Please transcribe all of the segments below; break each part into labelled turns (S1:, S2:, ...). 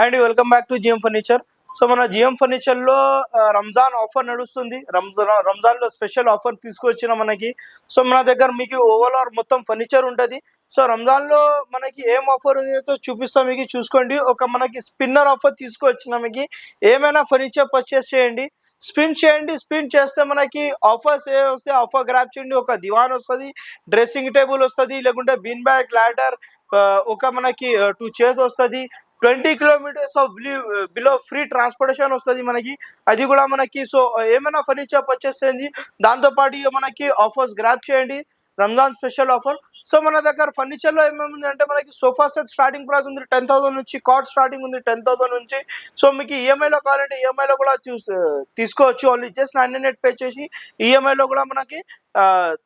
S1: And welcome back to GM furniture. So మన GM furniture లో Ramzan offer నడుస్తుంది. రంజాన్ లో స్పెషల్ ఆఫర్ తీసుకొచ్చిన మనకి. సో మన దగ్గర మీకు ఓవరాల్ మొత్తం ఫర్నిచర్ ఉంటుంది. సో రంజాన్ లో మనకి ఏం ఆఫర్ ఉందో చూపిస్తాం, మీకు చూసుకోండి. ఒక మనకి స్పిన్నర్ ఆఫర్ తీసుకొచ్చిన మీకు. ఏమైనా ఫర్నిచర్ పర్చేస్ చేయండి, స్పిన్ చేయండి. స్పిన్ చేస్తే మనకి ఆఫర్స్ ఏ వస్తాయి, ఆఫర్ గ్రాప్ చేయండి. ఒక దివాన్ వస్తుంది, డ్రెస్సింగ్ టేబుల్ వస్తుంది, లేకుంటే బీన్ బ్యాగ్ లాడర్, ఒక మనకి 2 చైర్స్ వస్తుంది. 20 kilometres of below free transportation వస్తుంది మనకి. అది కూడా మనకి. సో ఏమైనా ఫర్నిచర్ పర్చేస్ చేయండి, దాంతోపాటు ఇక మనకి ఆఫర్స్ గ్రాప్ చేయండి. Ramzan special offer. సో మన దగ్గర ఫర్నిచర్లో ఏమేమి ఉంది అంటే మనకి సోఫా సెట్ స్టార్టింగ్ ప్రైస్ ఉంది 10,000 నుంచి, కాట్ స్టార్టింగ్ ఉంది 10,000 నుంచి. సో మీకు ఈఎంఐలో కావాలంటే ఈఎంఐలో కూడా తీసుకోవచ్చు. ఓన్లీ జస్ట్ 99 పే చేసి ఈఎంఐలో కూడా మనకి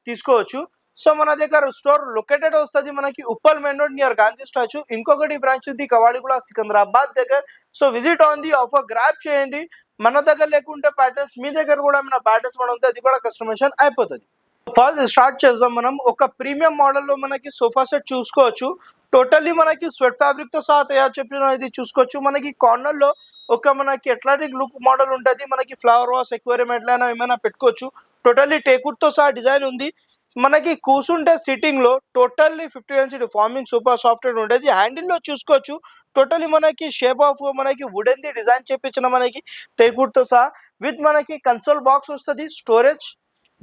S1: తీసుకోవచ్చు. సో మన దగ్గర స్టోర్ లొకేటెడ్ వస్తుంది మనకి Uppal main road near Gandhi statue. ఇంకొకటి బ్రాంచ్ ఉంది కవాడిగూడ సికింద్రాబాద్ దగ్గర. So visit on the offer grab చేయండి. మన దగ్గర లేకుంటే ప్యాటర్న్స్ మీ దగ్గర కూడా ఏమైనా ప్యాటర్న్స్ మనం ఉంటే అది కూడా కస్టమైజేషన్ అయిపోతుంది. ఫస్ట్ స్టార్ట్ చేద్దాం మనం. ఒక ప్రీమియం మోడల్లో మనకి సోఫా సెట్ చూసుకోవచ్చు. టోటల్లీ మనకి స్వెట్ ఫ్యాబ్రిక్ తో సహా తయారు చెప్పిన ఇది చూసుకోవచ్చు. మనకి కార్నర్ లో ఒక మనకి అట్లాంటిక్ లుక్ మోడల్ ఉంటుంది. మనకి ఫ్లవర్ వాస్ ఎక్వేరియం ఎట్లయినా ఏమైనా పెట్టుకోవచ్చు. టోటల్లీ టేకుడ్ తో సహా డిజైన్ ఉంది. మనకి కూర్చుంటే సిట్టింగ్ లో totally 50 inch farming super software ఉంటుంది. హ్యాండిల్ లో చూసుకోవచ్చు. టోటల్లీ మనకి షేప్ ఆఫ్ మనకి వుడెన్ ది డిజైన్ చేపించిన మనకి టేకుడ్ తో సహా. విత్ మనకి కన్సోల్ బాక్స్ వస్తుంది, స్టోరేజ్.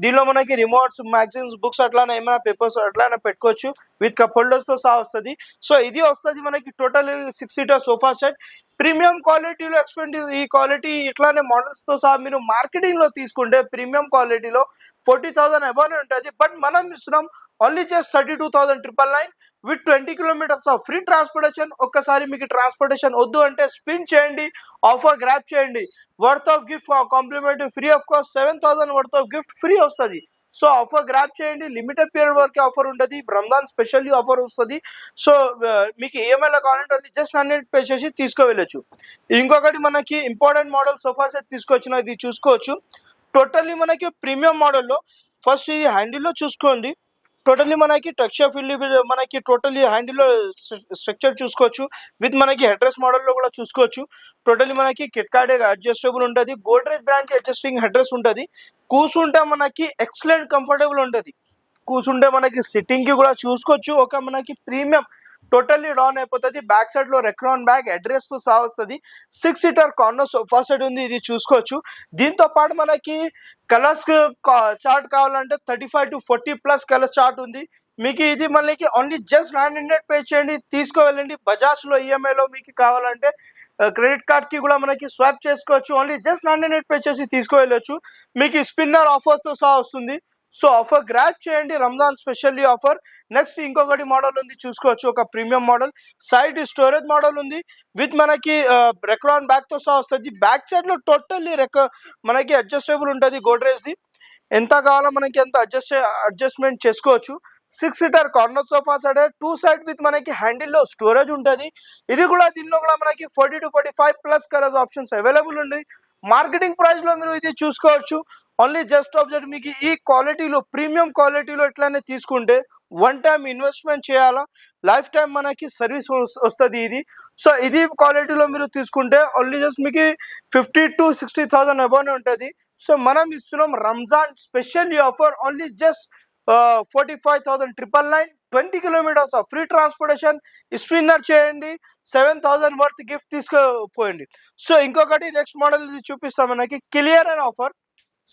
S1: దీనిలో మనకి రిమోట్స్, మ్యాగజైన్స్, బుక్స్ అట్లానే ఏమైనా పేపర్స్ అట్లానే పెట్టుకోవచ్చు. విత్ కప్ హోల్డర్స్ తో సహా వస్తుంది. సో ఇది వస్తుంది మనకి total 6 seater sofa set. Premium క్వాలిటీలో ఎక్స్పెండివ్ ఈ క్వాలిటీ ఇట్లానే మోడల్స్ తో సహా మీరు మార్కెటింగ్ లో తీసుకుంటే ప్రీమియం క్వాలిటీలో 40,000 అబౌవ్ ఉంటుంది. బట్ మనం ఇస్తున్నాం only just 32,999 with 20 kilometres of free transportation. ఒక్కసారి మీకు ట్రాన్స్పోర్టేషన్ వద్దు అంటే స్పిన్ చేయండి, ఆఫర్ గ్రాప్ చేయండి. Worth of gift complementary free of cost 7,000 worth of gift free వస్తుంది. సో ఆఫర్ గ్రాప్ చేయండి. లిమిటెడ్ పీరియడ్ వరకు ఆఫర్ ఉంటుంది. రంజాన్ స్పెషల్లీ ఆఫర్ వస్తుంది. సో మీకు ఈఎంఐలో కావాలంటే జస్ట్ 100 పే చేసి తీసుకోవెళ్ళచ్చు. ఇంకొకటి మనకి ఇంపార్టెంట్ మోడల్ సోఫా సెట్ తీసుకొచ్చిన ఇది చూసుకోవచ్చు. టోటల్లీ మనకి ప్రీమియం మోడల్లో ఫస్ట్ ఈ హ్యాండిల్లో చూసుకోండి. టోటల్లీ మనకి టెక్స్చర్ ఫిల్ మనకి టోటల్లీ హ్యాండిల్లో స్ట్రక్చర్ చూసుకోవచ్చు. విత్ మనకి హెడ్ రెస్ట్ మోడల్లో కూడా చూసుకోవచ్చు. టోటల్లీ మనకి కిట్కాట్ అడ్జస్టబుల్ ఉంటుంది. Godrej brand adjusting head rest ఉంటుంది. కూర్చుంటే మనకి ఎక్సలెంట్ కంఫర్టబుల్ ఉంటుంది. కూర్చుంటే మనకి సిట్టింగ్ కి కూడా చూసుకోవచ్చు. ఒక మనకి ప్రీమియం టోటల్లీ డౌన్ అయిపోతుంది. బ్యాక్ సైడ్ లో రెక్రాన్ బ్యాగ్ అడ్రస్ తో సహా వస్తుంది. 6 సీటర్ కార్నర్ సోఫా సెట్ ఉంది, ఇది చూసుకోవచ్చు. దీంతో పాటు మనకి కలర్స్ చార్ట్ కావాలంటే 35 to 40 ప్లస్ కలర్స్ చార్ట్ ఉంది. మీకు ఇది మనకి ఓన్లీ జస్ట్ 900 పే చేయండి, తీసుకోవాలండి. బజాజ్ లో ఈఎంఐలో మీకు కావాలంటే క్రెడిట్ కార్డ్ కి కూడా మనకి స్వాప్ చేసుకోవచ్చు. ఓన్లీ జస్ట్ 900 పే చేసి తీసుకువెళ్ళొచ్చు. మీకు స్పిన్నర్ ఆఫర్స్ తో సహా వస్తుంది. సో ఆఫర్ గ్రాప్ చేయండి, రంజాన్ స్పెషల్లీ ఆఫర్. నెక్స్ట్ ఇంకొకటి మోడల్ ఉంది చూసుకోవచ్చు. ఒక premium model side storage model ఉంది. విత్ మనకి రెక్రాన్ బ్యాగ్ తో సహా వస్తుంది. బ్యాక్ సైడ్ లో టోటల్లీ మనకి అడ్జస్టబుల్ ఉంటుంది. గోడ్రేజ్ ది ఎంత కావాలో మనకి ఎంత అడ్జస్ట్మెంట్ చేసుకోవచ్చు. 6 seater corner sofa set 2 side with మనకి హ్యాండిల్ లో స్టోరేజ్ ఉంటుంది. ఇది కూడా దీనిలో కూడా మనకి 40 to 45 plus colours options available ఉంది. మార్కెటింగ్ ప్రైస్ లో మీరు ఇది చూసుకోవచ్చు. ఓన్లీ జస్ట్ ఆఫ్ జట్ మీకు ఈ క్వాలిటీలో ప్రీమియం క్వాలిటీలో ఎట్లనే తీసుకుంటే వన్ టైం ఇన్వెస్ట్మెంట్ చేయాలా, లైఫ్ టైం మనకి సర్వీస్ వస్తుంది ఇది. సో ఇది క్వాలిటీలో మీరు తీసుకుంటే ఓన్లీ జస్ట్ మీకు 50 to 60,000 అబౌవ్ ఉంటుంది. సో మనం ఇస్తున్నాం Ramzan special offer only just 45,999 20 kilometres of free transportation. Spinner చేయండి, 7,000 వర్త్ గిఫ్ట్ తీసుకుపోయండి. సో ఇంకొకటి నెక్స్ట్ మోడల్ ఇది చూపిస్తాం మనకి clear and offer.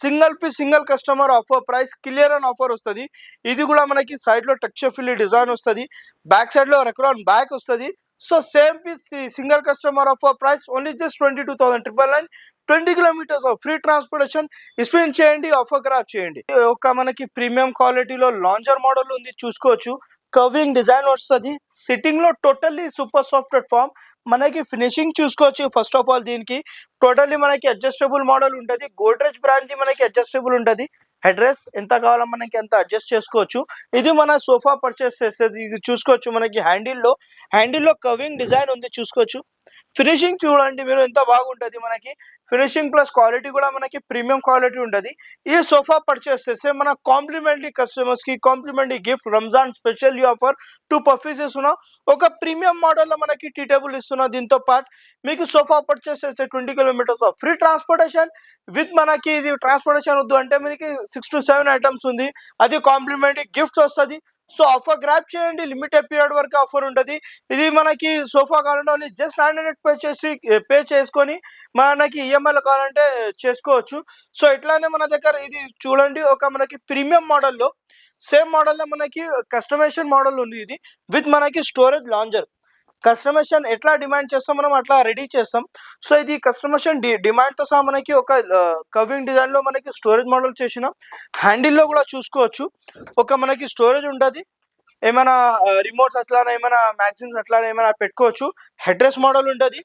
S1: Single piece single customer offer price clear and offer వస్తుంది. ఇది కూడా మనకి సైడ్ లో టెక్స్చర్ ఫిల్ డిజైన్ వస్తుంది. బ్యాక్ సైడ్ లో రెక్రాన్ బ్యాక్ వస్తుంది. So same piece single customer offer price only just 22,999 20 kilometres of free transportation. Spend చేయండి, offer grab చేయండి. ఒక మనకి ప్రీమియం క్వాలిటీలో లాంజర్ మోడల్ ఉంది చూసుకోవచ్చు. కర్వింగ్ డిజైన్ వస్తుంది. సిట్టింగ్ లో టోటల్లీ సూపర్ సాఫ్ట్ ప్లాట్ఫామ్. మనకి ఫినిషింగ్ చూసుకోవచ్చు. ఫస్ట్ ఆఫ్ ఆల్ దీనికి టోటల్లీ మనకి అడ్జస్టబుల్ మోడల్ ఉంటుంది. గోడ్రేజ్ బ్రాండ్ మనకి అడ్జస్టబుల్ ఉంటుంది. హెడ్ రెస్ట్ ఎంత కావాలో మనకి ఎంత అడ్జస్ట్ చేసుకోవచ్చు. ఇది మన సోఫా పర్చేస్ చేసేది. ఇది చూసుకోవచ్చు. మనకి హ్యాండిల్లో కర్వింగ్ డిజైన్ ఉంది చూసుకోవచ్చు. ఫినిషింగ్ చూడండి మీరు ఎంత బాగుంటది మనకి. ఫినిషింగ్ ప్లస్ క్వాలిటీ కూడా మనకి ప్రీమియం క్వాలిటీ ఉంటది. ఈ సోఫా పర్చేస్ చేస్తే మన కాంప్లిమెంటరీ కస్టమర్స్‌కి complementary gift Ramzan special offer 2 puffies ఇస్తున్నా. ఒక ప్రీమియం మోడల్‌లో మనకి టీ టేబుల్ ఇస్తున్నా. దీంతో పాటు మీకు సోఫా పర్చేస్ చేస్తే 20 kilometres of free transportation with మనకి ఇది ట్రాన్స్‌పోర్టేషన్ వద్దు అంటే మనకి 6-7 ఐటమ్స్ ఉంది. అది కాంప్లిమెంటరీ గిఫ్ట్స్ వస్తది. సో ఆఫర్ గ్రాబ్ చేయండి. లిమిటెడ్ పీరియడ్ వరకు ఆఫర్ ఉంటది. ఇది మనకి సోఫా కావాలంటే ఓన్లీ జస్ట్ 900 పే చేసుకొని మనకి ఈఎంఐలో కావాలంటే చేసుకోవచ్చు. సో ఇట్లానే మన దగ్గర ఇది చూడండి ఒక మనకి ప్రీమియం మోడల్‌లో సేమ్ మోడల్‌లో మనకి కస్టమైజేషన్ మోడల్ ఉంది ఇది. విత్ మనకి స్టోరేజ్ లాంజర్. కస్టమైజేషన్ ఎట్లా డిమాండ్ చేస్తాం మనం అట్లా రెడీ చేస్తాం. సో ఇది కస్టమైజేషన్ డిమాండ్‌తో సహా మనకి ఒక కర్వింగ్ డిజైన్‌లో మనకి స్టోరేజ్ మోడల్ చేసినాం. హ్యాండిల్‌లో కూడా చూసుకోవచ్చు. ఒక మనకి స్టోరేజ్ ఉంటది. ఏమైనా రిమోట్స్ అట్లానే ఏమైనా మ్యాగజైన్స్ అట్లానే ఏమైనా పెట్టుకోవచ్చు. హెడ్రెస్ట్ మోడల్ ఉంటది.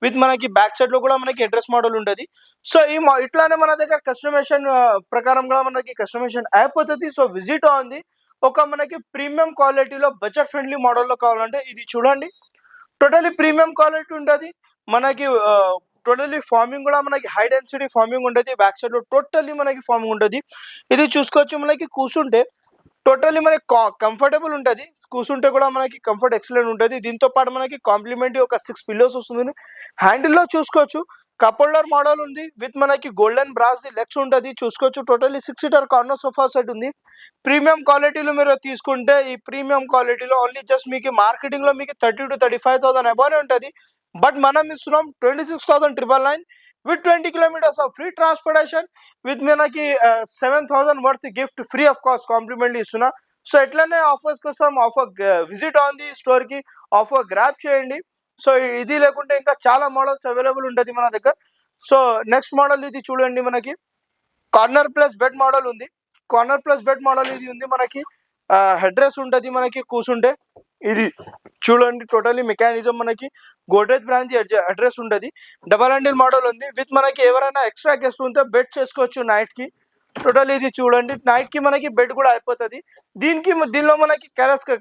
S1: విత్ మనకి బ్యాక్ సైడ్‌లో కూడా మనకి హెడ్రెస్ట్ మోడల్ ఉంటది. సో ఇట్లానే మన దగ్గర కస్టమైజేషన్ ప్రకారం కూడా మనకి కస్టమైజేషన్ అయిపోతది. సో విజిట్ ఉంది. ఒక మనకి ప్రీమియం క్వాలిటీలో బడ్జెట్ ఫ్రెండ్లీ మోడల్‌లో కావాలంటే ఇది చూడండి. టోటల్లీ ప్రీమియం క్వాలిటీ ఉంటది. మనకి టోటల్లీ ఫార్మింగ్ కూడా మనకి హై డెన్సిటీ ఫార్మింగ్ ఉంటది. బ్యాక్ సైడ్‌లో టోటల్లీ మనకి ఫార్మింగ్ ఉంటది. ఇది చూసుకోవచ్చు మనకి కూసుంటే టోటల్లీ మనకి కంఫర్టబుల్ ఉంటది. కూసుంటే కూడా మనకి కంఫర్ట్ ఎక్సలెంట్ ఉంటది. దీంతో పాటు మనకి కాంప్లిమెంటరీ ఒక 6 పిల్లోస్ వస్తుంది. హ్యాండిల్‌లో చూసుకోవచ్చు కప్ హోల్డర్ మోడల్ ఉంది. విత్ మనకి గోల్డెన్ బ్రాస్ లెగ్స్ ఉంటది. చూసుకోవచ్చు totally 6 seater corner sofa set ఉంది. ప్రీమియం క్వాలిటీలో మీరు తీసుకుంటే ఈ ప్రీమియం క్వాలిటీలో ఓన్లీ జస్ట్ మీకు మార్కెటింగ్‌లో మీకు 30,000-35,000 అబోనే ఉంటది. బట్ మనం ఇస్తున్నాం 26,999 with 20 kilometres of free transportation with మనకి 7,000 worth gift free of cost complimentary ఇస్తున్నా. సో ఇట్లానే ఆఫర్స్ కోసం విజిట్ ఆన్ ది స్టోర్‌కి ఆఫర్ గ్రాబ్ చేయండి. సో ఇది లేకుంటే ఇంకా చాలా మోడల్స్ అవైలబుల్ ఉంటది మన దగ్గర. సో నెక్స్ట్ మోడల్ ఇది చూడండి మనకి కార్నర్ ప్లస్ బెడ్ మోడల్ ఉంది. కార్నర్ ప్లస్ బెడ్ మోడల్ ఇది ఉంది మనకి. హెడ్ రెస్ట్ ఉంటది మనకి కూసుంటే. ఇది చూడండి టోటల్లీ మెకానిజం మనకి గోడ్రేజ్ బ్రాంచ్ అడ్రస్ ఉంటది. డబల్ హ్యాండిల్ మోడల్ ఉంది. విత్ మనకి ఎవరైనా ఎక్స్ట్రా గెస్ట్ ఉంటే బెడ్ చేసుకోవచ్చు నైట్ కి. టోటల్ ఇది చూడండి నైట్ కి మనకి బెడ్ కూడా అయిపోతుంది. దీనిలో మనకి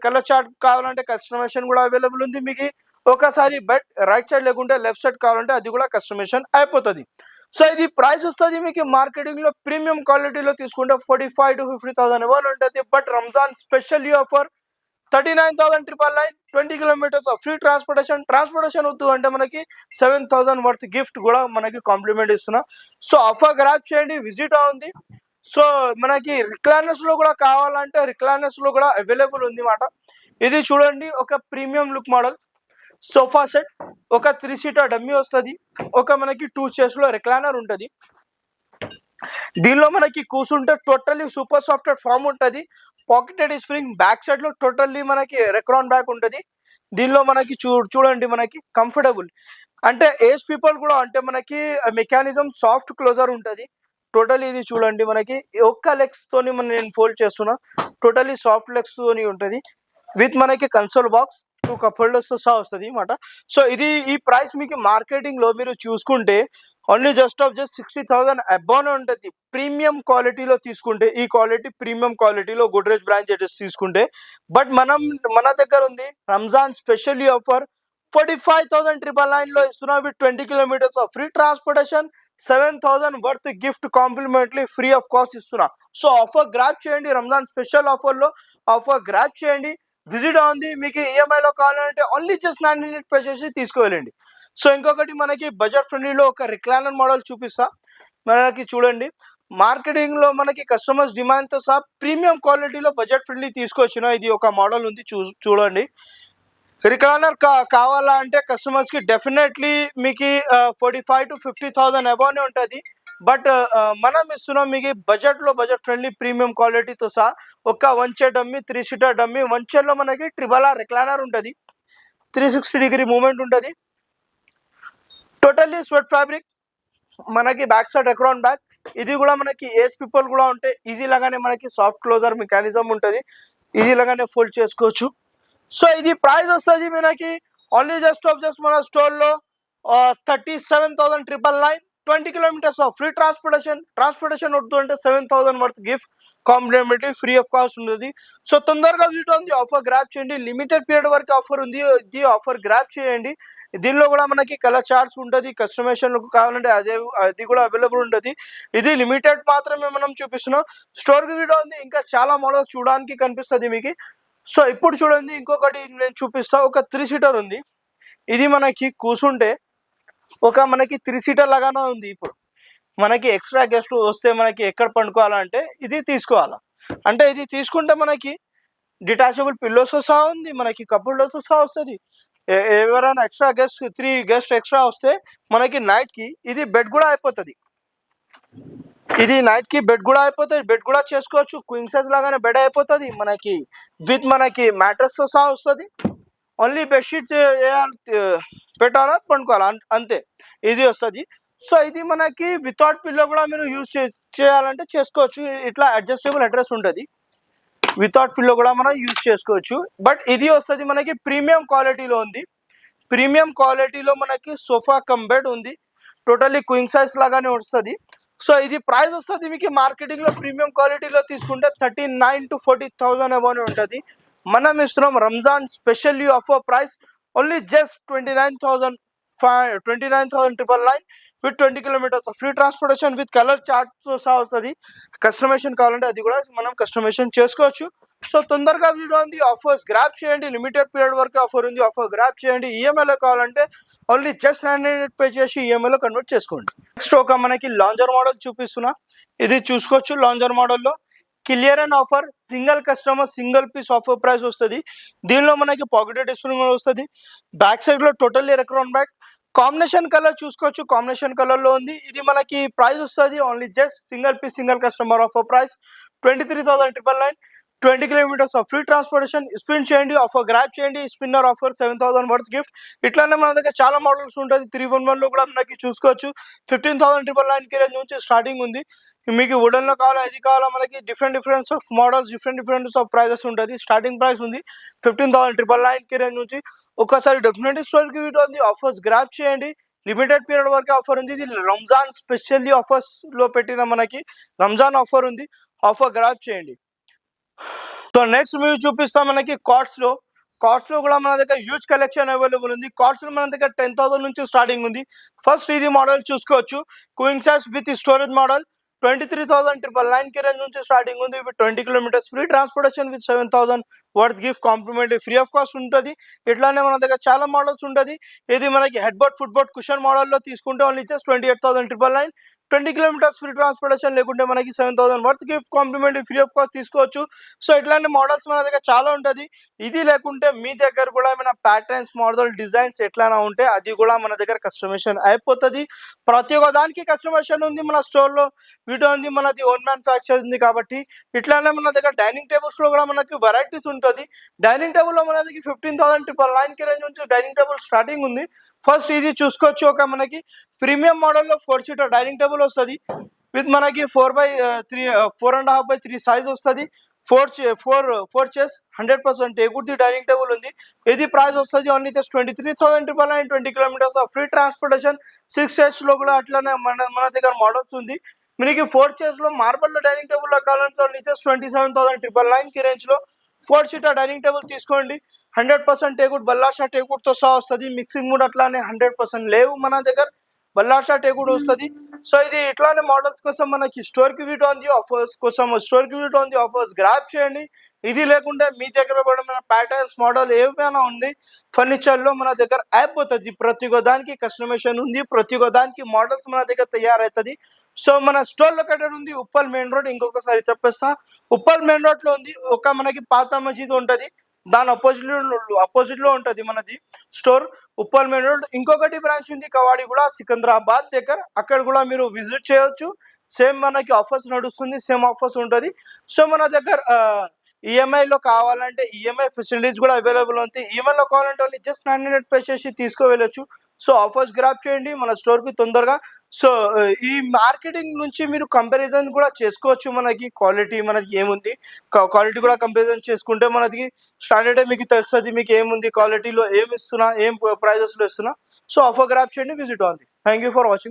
S1: కలర్ చార్ట్ కావాలంటే కస్టమైజేషన్ కూడా అవైలబుల్ ఉంది. మీకు ఒకసారి బెడ్ రైట్ సైడ్ లేకుంటే లెఫ్ట్ సైడ్ కావాలంటే అది కూడా కస్టమైజేషన్ అయిపోతుంది. సో ఇది ప్రైస్ వస్తుంది మీకు మార్కెటింగ్ లో ప్రీమియం క్వాలిటీలో తీసుకుంటే 45,000-50,000 ఎవరు ఉంటుంది. But Ramzan special offer 39,999 20 kilometres of free transportation వద్దు అంటే మనకి 7,000 వర్త్ గిఫ్ట్ కూడా మనకి కాంప్లిమెంట్ ఇస్తున్నా. సో ఆఫర్ గ్రాబ్ చేయండి. విజిట్ ఉంది. సో మనకి రిక్లైనర్స్ లో కూడా కావాలంటే రిక్లైనర్స్ లో కూడా అవైలబుల్ ఉంది మాట. ఇది చూడండి ఒక premium look model sofa set. ఒక 3 సీటర్ డమ్మీ వస్తుంది. ఒక మనకి 2 చైర్స్ లో రిక్లైనర్ ఉంటుంది. దీనిలో మనకి కూర్చుంటే టోటల్లీ సూపర్ సాఫ్ట్వేర్ ఫామ్ ఉంటుంది. పాకెటెడ్ స్ప్రింగ్ బ్యాక్ సైడ్ లో టోటల్లీ మనకి రెక్రాన్ బ్యాక్ ఉంటుంది. దీనిలో మనకి చూడండి మనకి కంఫర్టబుల్ అంటే ఏజ్ పీపుల్ కూడా అంటే మనకి మెకానిజం సాఫ్ట్ క్లోజర్ ఉంటుంది. టోటల్లీ ఇది చూడండి మనకి ఒక్క లెగ్స్ తోని నేను ఫోల్డ్ చేస్తున్నా. టోటల్లీ సాఫ్ట్ లెగ్స్ తోని ఉంటుంది. విత్ మనకి కన్సోల్ బాక్స్ 2 కప్ హోల్డర్స్ తో సహా వస్తుంది అన్నమాట. సో ఇది ఈ ప్రైస్ మీకు మార్కెటింగ్ లో మీరు చూసుకుంటే ఓన్లీ జస్ట్ 60,000 అబోనే ఉంటుంది. ప్రీమియం క్వాలిటీలో తీసుకుంటే ఈ క్వాలిటీ ప్రీమియం క్వాలిటీలో గోడ్రేజ్ బ్రాంచ్ అడ్రస్ తీసుకుంటే. బట్ మన దగ్గర ఉంది రంజాన్ స్పెషల్ ఆఫర్ 45,999 లో ఇస్తున్నా. With 20 kilometres of free transportation 7,000 worth gift complementary free of cost ఇస్తున్నా. సో ఆఫర్ గ్రాబ్ చేయండి. రంజాన్ స్పెషల్ ఆఫర్ లో ఆఫర్ గ్రాబ్ చేయండి. విజిట్ ఉంది. మీకు ఈఎంఐలో కావాలంటే ఓన్లీ జస్ట్ 900 పే చేసి తీసుకువెళ్ళండి. సో ఇంకొకటి మనకి బడ్జెట్ ఫ్రెండ్లీలో ఒక రిక్లైనర్ మోడల్ చూపిస్తా. మనకి చూడండి మార్కెటింగ్ లో మనకి కస్టమర్స్ డిమాండ్ తో సహా ప్రీమియం క్వాలిటీలో బడ్జెట్ ఫ్రెండ్లీ తీసుకొచ్చిన ఇది ఒక మోడల్ ఉంది. చూడండి రిక్లైనర్ కావాలా అంటే కస్టమర్స్ కి డెఫినెట్లీ మీకు 45,000-50,000 అబోనే ఉంటుంది. బట్ మనం ఇస్తున్నాం మీకు బడ్జెట్ ఫ్రెండ్లీ ప్రీమియం క్వాలిటీతో సహా ఒక 1 chair dummy 3 seater dummy. 1 chair లో మనకి ట్రిబల్ ఆర్ రిక్లైనర్ ఉంటుంది. 360 డిగ్రీ మూవ్మెంట్ ఉంటుంది. టోటల్లీ స్వెట్ ఫ్యాబ్రిక్ మనకి బ్యాక్ సైడ్ రెక్రాన్ బ్యాక్. ఇది కూడా మనకి ఏజ్ పీపుల్ కూడా ఉంటే ఈజీ లాగానే మనకి సాఫ్ట్ క్లోజర్ మెకానిజం ఉంటుంది. ఈజీ లాగానే ఫోల్డ్ చేసుకోవచ్చు. సో ఇది ప్రైస్ వస్తుంది మనకి ఓన్లీ జస్ట్ మన స్టోర్ లో 37,999 20 కిలోమీటర్స్ ఆఫ్ ఫ్రీ ట్రాన్స్పోర్టేషన్ వద్దు అంటే 7,000 worth gift complementary free of cost ఉంటుంది. సో తొందరగా వీడియో ఉంది, ఆఫర్ గ్రాప్ చేయండి. లిమిటెడ్ పీరియడ్ వరకు ఆఫర్ ఉంది, ఇది ఆఫర్ గ్రాప్ చేయండి. దీనిలో కూడా మనకి కలర్ చార్ట్స్ ఉంటుంది, కస్టమైజేషన్ కావాలంటే అది కూడా అవైలబుల్ ఉంటుంది. ఇది లిమిటెడ్ మాత్రమే మనం చూపిస్తున్నాం. స్టోర్కి వీడియో ఉంది, ఇంకా చాలా మోడల్స్ చూడడానికి కనిపిస్తుంది మీకు. సో ఇప్పుడు చూడండి, ఇంకొకటి నేను చూపిస్తా. ఒక 3 సీటర్ ఉంది. ఇది మనకి కూర్చుంటే మనకి 3 సీటర్ లాగానే ఉంది. ఇప్పుడు మనకి ఎక్స్ట్రా గెస్ట్ వస్తే మనకి ఎక్కడ పండుకోవాలంటే ఇది తీసుకోవాలా. అంటే ఇది తీసుకుంటే మనకి డిటాచబుల్ పిల్లోస్ సహా ఉంది, మనకి కపుల్స్ సహా వస్తుంది. ఎవరైనా ఎక్స్ట్రా 3 గెస్ట్ ఎక్స్ట్రా వస్తే మనకి నైట్కి ఇది బెడ్ కూడా అయిపోతుంది. ఇది నైట్కి బెడ్ కూడా అయిపోతుంది, బెడ్ కూడా చేసుకోవచ్చు. క్వీన్ సైజ్ లాగానే బెడ్ అయిపోతుంది మనకి, విత్ మనకి మ్యాట్రెస్తో సహా వస్తుంది. ఓన్లీ బెడ్షీట్ పెట్టాలా, పండుకోవాలా, అంతే. ఇది వస్తుంది. సో ఇది మనకి వితౌట్ పిల్లో కూడా మీరు యూజ్ చేయాలంటే చేసుకోవచ్చు. ఇట్లా అడ్జస్టబుల్ అడ్రస్ ఉంటుంది, వితౌట్ పిల్లో కూడా మనం యూజ్ చేసుకోవచ్చు. బట్ ఇది వస్తుంది మనకి ప్రీమియం క్వాలిటీలో ఉంది. ప్రీమియం క్వాలిటీలో మనకి సోఫా కమ్ బెడ్ ఉంది, టోటల్లీ క్వీన్ సైజ్ లాగానే వస్తుంది. సో ఇది ప్రైస్ వస్తుంది మీకు మార్కెటింగ్లో ప్రీమియం క్వాలిటీలో తీసుకుంటే 39,000 to 40,000 అబౌవ్ ఉంటుంది. మనం ఇస్తున్నాం Ramzan specially offer price only just 29,999 with 20 kilometres free transportation with colour చార్ట్తో సహా వస్తుంది. కస్టమైజేషన్ కావాలంటే అది కూడా మనం కస్టమైజేషన్ చేసుకోవచ్చు. సో తొందరగా వీడియో ఉంది, ఆఫర్స్ గ్రాప్ చేయండి. లిమిటెడ్ పీరియడ్ వరకు ఆఫర్ ఉంది, ఆఫర్ గ్రాప్ చేయండి. ఈఎంఐలో కావాలంటే ఓన్లీ జస్ట్ 900 పే చేసి ఈఎంఐలో కన్వర్ట్ చేసుకోండి. నెక్స్ట్ మనకి లాంజర్ మోడల్ చూపిస్తున్నా. ఇది చూసుకోవచ్చు. లాంజర్ మోడల్లో clear and offer, single customer single piece offer price వస్తుంది. దీనిలో మనకి పాకెట్ డిస్ప్లే వస్తుంది. బ్యాక్ సైడ్ లో totally recron back. Combination colour చూసుకోవచ్చు, కాంబినేషన్ కలర్ లో ఉంది. ఇది మనకి ప్రైస్ వస్తుంది only just single piece single customer offer price 23,999. 20 kilometres of free transportation. Spin చేయండి, ఆఫర్ గ్రాప్ చేయండి. Spinner offer 7,000 worth gift. ఇట్లానే మన దగ్గర చాలా మోడల్స్ ఉంటుంది. 311 లో కూడా మనకి చూసుకోవచ్చు. 15,999 రేంజ్ నుంచి స్టార్టింగ్ ఉంది. మీకు వుడెన్ లో కావాలా, ఇది కావాలా, మనకి different of models, different of prices ఉంటుంది. స్టార్టింగ్ ప్రైస్ ఉంది 15,999 రేంజ్ నుంచి. ఒకసారి డెఫినెట్లీ స్టోర్కి వీడియో ఉంది, ఆఫర్స్ గ్రాప్ చేయండి. లిమిటెడ్ పీరియడ్ వరకు ఆఫర్ ఉంది. ఇది రంజాన్ స్పెషల్లీ ఆఫర్స్ లో పెట్టిన మనకి రంజాన్ ఆఫర్ ఉంది, ఆఫర్ గ్రాప్ చేయండి. సో నెక్స్ట్ మీరు చూపిస్తాం మనకి కార్డ్స్ లో కూడా మన దగ్గర హ్యూజ్ కలెక్షన్ అవైలబుల్ ఉంది. కార్డ్స్ లో మన దగ్గర 10,000 నుంచి స్టార్టింగ్ ఉంది. ఫస్ట్ ఇది మోడల్ చూసుకోవచ్చు, queen size with storage model 23,999 range నుంచి స్టార్టింగ్ ఉంది. With 20 kilometres free transportation with 7,000 worth gift complementary free of cost ఉంటుంది. ఇట్లానే మన దగ్గర చాలా మోడల్స్ ఉంటుంది. ఇది మనకి head board foot board cushion మోడల్లో తీసుకుంటే only just 28,999. 20 kilometres free transportation లేకుంటే మనకి 7,000 worth gift complementary free of cost తీసుకోవచ్చు. సో ఇట్లాంటి మోడల్స్ మన దగ్గర చాలా ఉంటుంది. ఇది లేకుంటే మీ దగ్గర కూడా ఏమైనా ప్యాటర్న్స్ మోడల్ డిజైన్స్ ఎట్లైనా ఉంటే అది కూడా మన దగ్గర కస్టమైజేషన్ అయిపోతుంది. ప్రతి ఒక్క దానికి కస్టమైజేషన్ ఉంది మన స్టోర్లో. వీడియో ఉంది, మనది ఓన్ మ్యానుఫ్యాక్చర్ ఉంది కాబట్టి. ఇట్లానే మన దగ్గర డైనింగ్ టేబుల్స్ లో కూడా మనకి వెరైటీస్ ఉంటుంది. డైనింగ్ టేబుల్ లో మన దగ్గర 15,999 రేంజ్ నుంచి డైనింగ్ టేబుల్ స్టార్టింగ్ ఉంది. ఫస్ట్ ఇది చూసుకోవచ్చు, మనకి ప్రీమియం మోడల్లో 4 సీటర్ డైనింగ్ టేబుల్ వస్తుంది. విత్ మనకి 4.5/3 సైజ్ వస్తుంది. 4 చైర్స్ 100% టేకుడ్ డైనింగ్ టేబుల్ ఉంది. ఇది ప్రైస్ వస్తుంది only just 23,999. 20 kilometres of free transportation. 6 chairs లో కూడా అట్లానే మన దగ్గర మోడల్స్ ఉంది. మనకి 4 చైర్స్ లో మార్బల్ లో డైనింగ్ టేబుల్ లో కావాలంటే ఓన్లీ జస్ట్ 27,999 రేంజ్ లో 4 సీటర్ డైనింగ్ టేబుల్ తీసుకోండి. 100% టేకుడ్ బల్లాషా టేకుడ్ తో సహా వస్తుంది. మిక్సింగ్ కూడా అట్లానే 100% లేవు మన దగ్గర, బల్లాషా టేకుడ్ వస్తుంది. సో ఇది ఇట్లానే మోడల్స్ కోసం మనకి స్టోర్కి వీడియో ఉంది, ఆఫర్స్ కోసం స్టోర్కి వీడియో ఉంది, ఆఫర్స్ గ్రాప్ చేయండి. ఇది లేకుంటే మీ దగ్గర కూడా మన ప్యాటర్న్స్ మోడల్ ఏమైనా ఉంది ఫర్నిచర్లో మన దగ్గర అయిపోతుంది. ప్రతి ఒక్క దానికి కస్టమైజేషన్ ఉంది, ప్రతి ఒక్క దానికి మోడల్స్ మన దగ్గర తయారవుతుంది. సో మన స్టోర్ లొకేటెడ్ ఉంది ఉప్పల్ మెయిన్ రోడ్. ఇంకొకసారి చెప్పేస్తా, ఉప్పల్ మెయిన్ రోడ్ లో ఉంది. మనకి పాత మసీద్ ఉంటుంది, దాని అపోజిట్ లో ఉంటుంది మనది స్టోర్, ఉప్పల్ మెయిన్ రోడ్. ఇంకొకటి బ్రాంచ్ ఉంది కవాడిగూడ, సికింద్రాబాద్ దగ్గర. అక్కడ కూడా మీరు విజిట్ చేయొచ్చు. సేమ్ మనకి ఆఫర్స్ నడుస్తుంది, సేమ్ ఆఫర్స్ ఉంటుంది. సో మన దగ్గర ఈఎంఐలో కావాలంటే ఈఎంఐ ఫెసిలిటీస్ కూడా అవైలబుల్ ఉంది. ఈఎంఐలో కావాలంటే ఓన్లీ జస్ట్ 900 పే చేసి తీసుకువెళ్ళొచ్చు. సో ఆఫర్స్ గ్రాప్ చేయండి మన స్టోర్కి తొందరగా. సో ఈ మార్కెటింగ్ నుంచి మీరు కంపారిజన్ కూడా చేసుకోవచ్చు. మనకి క్వాలిటీ మనకి ఏముంది, క్వాలిటీ కూడా కంపారిజన్ చేసుకుంటే మనకి స్టాండర్డే మీకు తెలుస్తుంది, మీకు ఏముంది క్వాలిటీలో, ఏమి ఇస్తున్నా, ఏం ప్రైజెస్లో ఇస్తున్నా. సో ఆఫర్ గ్రాప్ చేయండి, విజిట్ ఉంది. Thank you for watching.